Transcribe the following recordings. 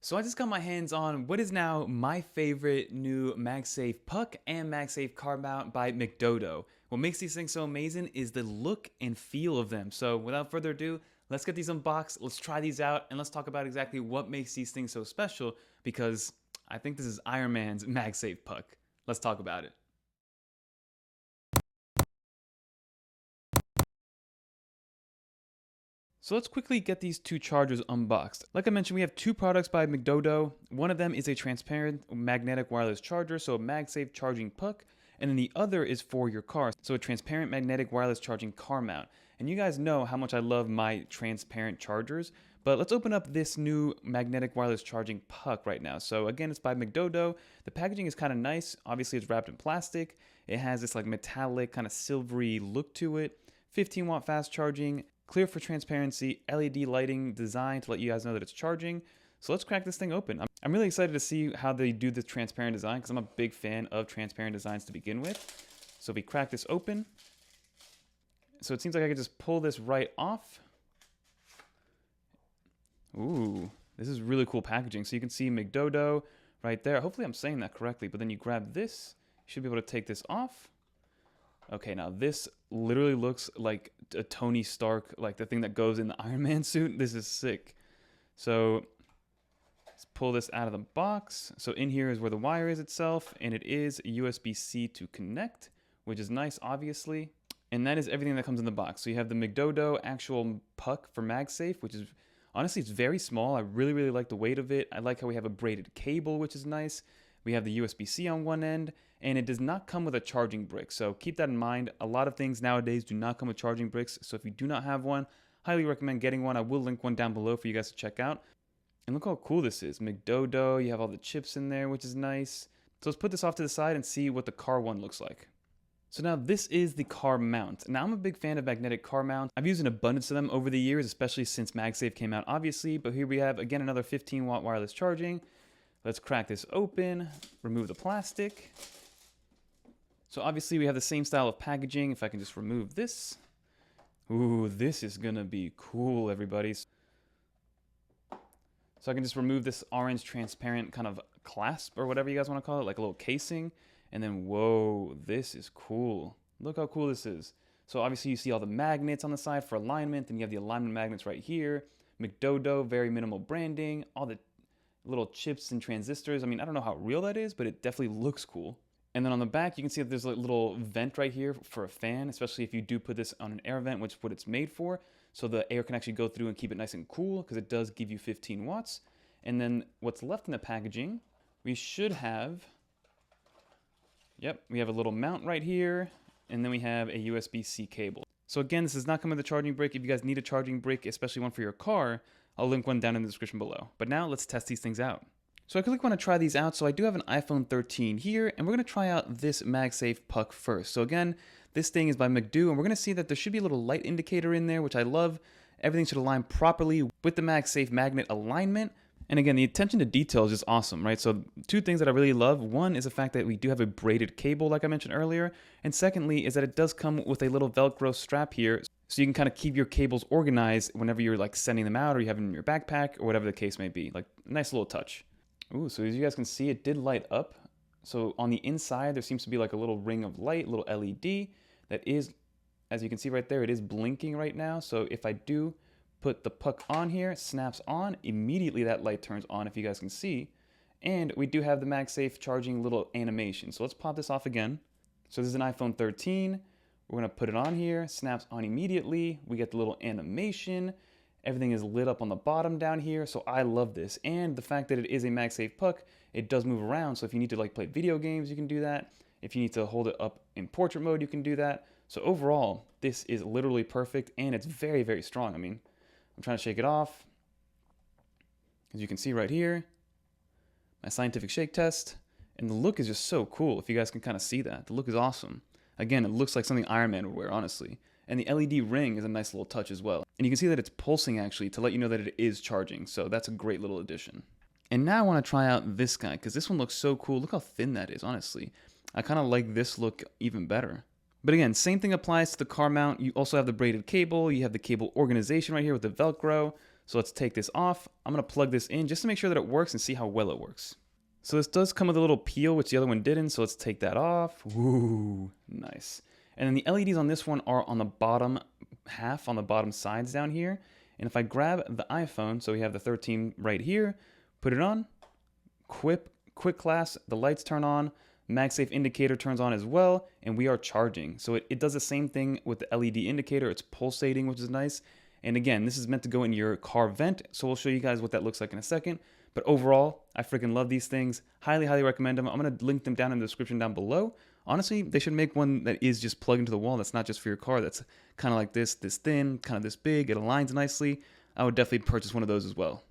So I just got my hands on what is now my favorite new MagSafe Puck and MagSafe Card Mount by Mcdodo. What makes these things so amazing is the look and feel of them. So without further ado, let's get these unboxed, let's try these out, and let's talk about exactly what makes these things so special, because I think this is Iron Man's MagSafe Puck. Let's talk about it. So let's quickly get these two chargers unboxed. Like I mentioned, we have two products by Mcdodo. One of them is a transparent magnetic wireless charger, so a MagSafe charging puck, and then the other is for your car, so a transparent magnetic wireless charging car mount. And you guys know how much I love my transparent chargers, but let's open up this new magnetic wireless charging puck right now. So again, it's by Mcdodo. The packaging is kind of nice. Obviously, it's wrapped in plastic. It has this like metallic kind of silvery look to it. 15-watt fast charging, clear for transparency, LED lighting design to let you guys know that it's charging. So let's crack this thing open. I'm really excited to see how they do this transparent design because I'm a big fan of transparent designs to begin with. So if we crack this open, so it seems like I could just pull this right off. Ooh, this is really cool packaging. So you can see Mcdodo right there. Hopefully I'm saying that correctly, but then you grab this, you should be able to take this off. Okay, now this literally looks like a Tony Stark, like the thing that goes in the Iron Man suit. This is sick. So let's pull this out of the box. So in here is where the wire is itself, and it is USB-C to connect, which is nice, obviously. And that is everything that comes in the box. So you have the Mcdodo actual puck for MagSafe, which is honestly, it's very small. I really, really like the weight of it. I like how we have a braided cable, which is nice. We have the USB-C on one end, and it does not come with a charging brick. So keep that in mind. A lot of things nowadays do not come with charging bricks. So if you do not have one, highly recommend getting one. I will link one down below for you guys to check out. And look how cool this is. Mcdodo, you have all the chips in there, which is nice. So let's put this off to the side and see what the car one looks like. So now this is the car mount. Now I'm a big fan of magnetic car mounts. I've used an abundance of them over the years, especially since MagSafe came out, obviously. But here we have, again, another 15-watt wireless charging. Let's crack this open, remove the plastic. So obviously we have the same style of packaging. If I can just remove this. Ooh, this is gonna be cool, everybody. So I can just remove this orange transparent kind of clasp or whatever you guys wanna call it, like a little casing. And then, whoa, this is cool. Look how cool this is. So obviously you see all the magnets on the side for alignment, and you have the alignment magnets right here. Mcdodo, very minimal branding, all the little chips and transistors. I mean, I don't know how real that is, but it definitely looks cool. And then on the back, you can see that there's a little vent right here for a fan, especially if you do put this on an air vent, which is what it's made for. So the air can actually go through and keep it nice and cool because it does give you 15 watts. And then what's left in the packaging, we should have, yep, we have a little mount right here, and then we have a USB-C cable. So again, this does not come with a charging brick. If you guys need a charging brick, especially one for your car, I'll link one down in the description below. But now let's test these things out. So I quickly want to try these out. So I do have an iPhone 13 here, and we're going to try out this MagSafe Puck first. So again, this thing is by Mcdo, and we're going to see that there should be a little light indicator in there, which I love. Everything should align properly with the MagSafe magnet alignment. And again, the attention to detail is just awesome, right? So two things that I really love. One is the fact that we do have a braided cable, like I mentioned earlier. And secondly is that it does come with a little Velcro strap here. So you can kind of keep your cables organized whenever you're like sending them out or you have them in your backpack or whatever the case may be. Like, nice little touch. Ooh, so as you guys can see, it did light up. So on the inside, there seems to be like a little ring of light, little LED that is, as you can see right there, it is blinking right now. So if I do put the puck on here, snaps on, immediately that light turns on, if you guys can see. And we do have the MagSafe charging little animation. So let's pop this off again. So this is an iPhone 13. We're gonna put it on here, snaps on immediately. We get the little animation. Everything is lit up on the bottom down here. So I love this. And the fact that it is a MagSafe puck, it does move around. So if you need to like play video games, you can do that. If you need to hold it up in portrait mode, you can do that. So overall, this is literally perfect and it's very, very strong. I mean, I'm trying to shake it off. As you can see right here, my scientific shake test. And the look is just so cool if you guys can kind of see that. The look is awesome. Again, it looks like something Iron Man would wear, honestly. And the LED ring is a nice little touch as well. And you can see that it's pulsing actually to let you know that it is charging. So that's a great little addition. And now I want to try out this guy because this one looks so cool. Look how thin that is, honestly. I kind of like this look even better. But again, same thing applies to the car mount. You also have the braided cable. You have the cable organization right here with the Velcro. So let's take this off. I'm gonna plug this in just to make sure that it works and see how well it works. So this does come with a little peel, which the other one didn't, so let's take that off. Ooh, nice. And then the LEDs on this one are on the bottom half, on the bottom sides down here. And if I grab the iPhone, so we have the 13 right here, put it on, quick class, the lights turn on, MagSafe indicator turns on as well, and we are charging. So it does the same thing with the LED indicator. It's pulsating, which is nice. And again, this is meant to go in your car vent, so we'll show you guys what that looks like in a second. But overall, I freaking love these things. Highly, highly recommend them. I'm going to link them down in the description down below. Honestly, they should make one that is just plugged into the wall. That's not just for your car. That's kind of like this thin, kind of this big. It aligns nicely. I would definitely purchase one of those as well.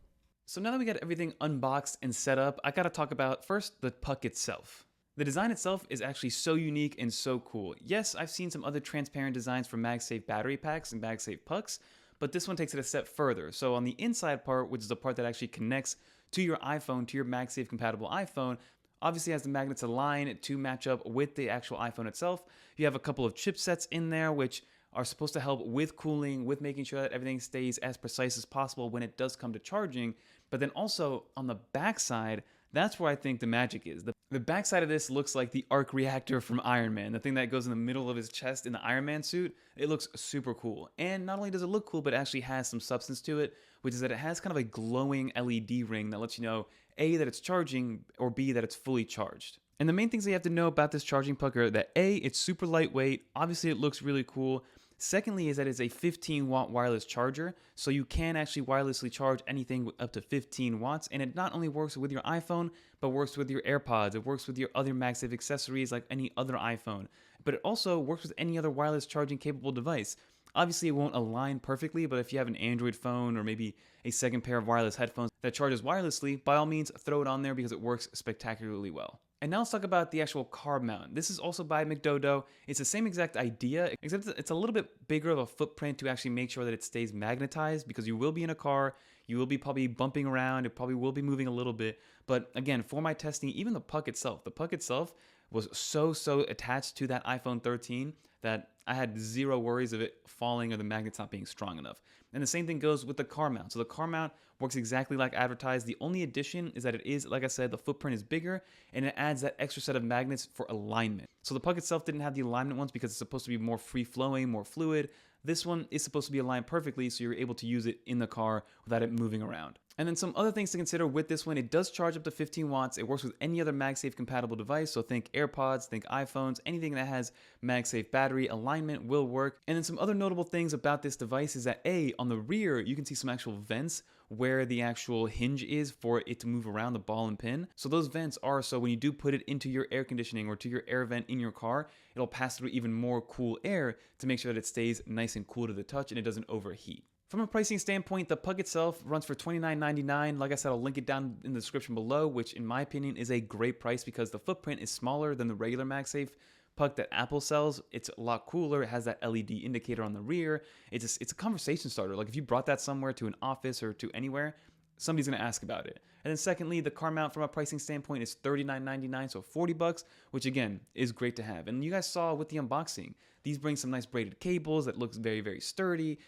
So now that we got everything unboxed and set up, I got to talk about first the puck itself. The design itself is actually so unique and so cool. Yes, I've seen some other transparent designs for MagSafe battery packs and MagSafe pucks, but this one takes it a step further. So on the inside part, which is the part that actually connects to your iPhone, to your MagSafe compatible iPhone, obviously has the magnets align to match up with the actual iPhone itself. You have a couple of chipsets in there which are supposed to help with cooling, with making sure that everything stays as precise as possible when it does come to charging. But then also on the back side, that's where I think the magic is. The backside of this looks like the arc reactor from Iron Man, the thing that goes in the middle of his chest in the Iron Man suit. It looks super cool. And not only does it look cool, but it actually has some substance to it, which is that it has kind of a glowing LED ring that lets you know, A, that it's charging, or B, that it's fully charged. And the main things that you have to know about this charging puck are that A, it's super lightweight. Obviously, it looks really cool. Secondly is that it's a 15-watt wireless charger, so you can actually wirelessly charge anything up to 15 watts, and it not only works with your iPhone, but works with your AirPods, it works with your other MagSafe accessories like any other iPhone, but it also works with any other wireless charging capable device. Obviously, it won't align perfectly, but if you have an Android phone or maybe a second pair of wireless headphones that charges wirelessly, by all means, throw it on there because it works spectacularly well. And now let's talk about the actual car mount. This is also by Mcdodo. It's the same exact idea, except it's a little bit bigger of a footprint to actually make sure that it stays magnetized, because you will be in a car, you will be probably bumping around, it probably will be moving a little bit. But again, for my testing, even the puck itself was so attached to that iPhone 13 that I had zero worries of it falling or the magnets not being strong enough. And the same thing goes with the car mount. So the car mount works exactly like advertised. The only addition is that it is, like I said, the footprint is bigger and it adds that extra set of magnets for alignment. So the puck itself didn't have the alignment ones because it's supposed to be more free-flowing, more fluid. This one is supposed to be aligned perfectly so you're able to use it in the car without it moving around. And then some other things to consider with this one, it does charge up to 15 watts. It works with any other MagSafe compatible device. So think AirPods, think iPhones, anything that has MagSafe battery alignment will work. And then some other notable things about this device is that A, on the rear, you can see some actual vents where the actual hinge is for it to move around the ball and pin. So those vents are so when you do put it into your air conditioning or to your air vent in your car, it'll pass through even more cool air to make sure that it stays nice and cool to the touch and it doesn't overheat. From a pricing standpoint, the puck itself runs for $29.99. Like I said, I'll link it down in the description below, which in my opinion is a great price because the footprint is smaller than the regular MagSafe puck that Apple sells. It's a lot cooler. It has that LED indicator on the rear. It's a conversation starter. Like if you brought that somewhere to an office or to anywhere, somebody's going to ask about it. And then secondly, the car mount from a pricing standpoint is $39.99, so $40, which again is great to have. And you guys saw with the unboxing, these bring some nice braided cables that looks very sturdy,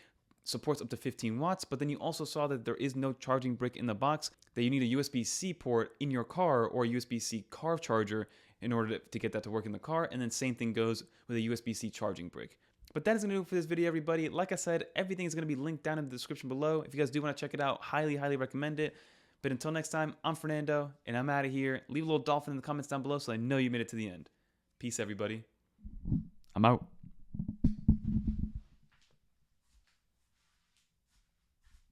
supports up to 15 watts, but then you also saw that there is no charging brick in the box, that you need a USB-C port in your car or a USB-C car charger in order to get that to work in the car, and then same thing goes with a USB-C charging brick. But that is going to do it for this video, everybody. Like I said, everything is going to be linked down in the description below. If you guys do want to check it out, highly recommend it. But until next time, I'm Fernando, and I'm out of here. Leave a little dolphin in the comments down below so I know you made it to the end. Peace, everybody. I'm out.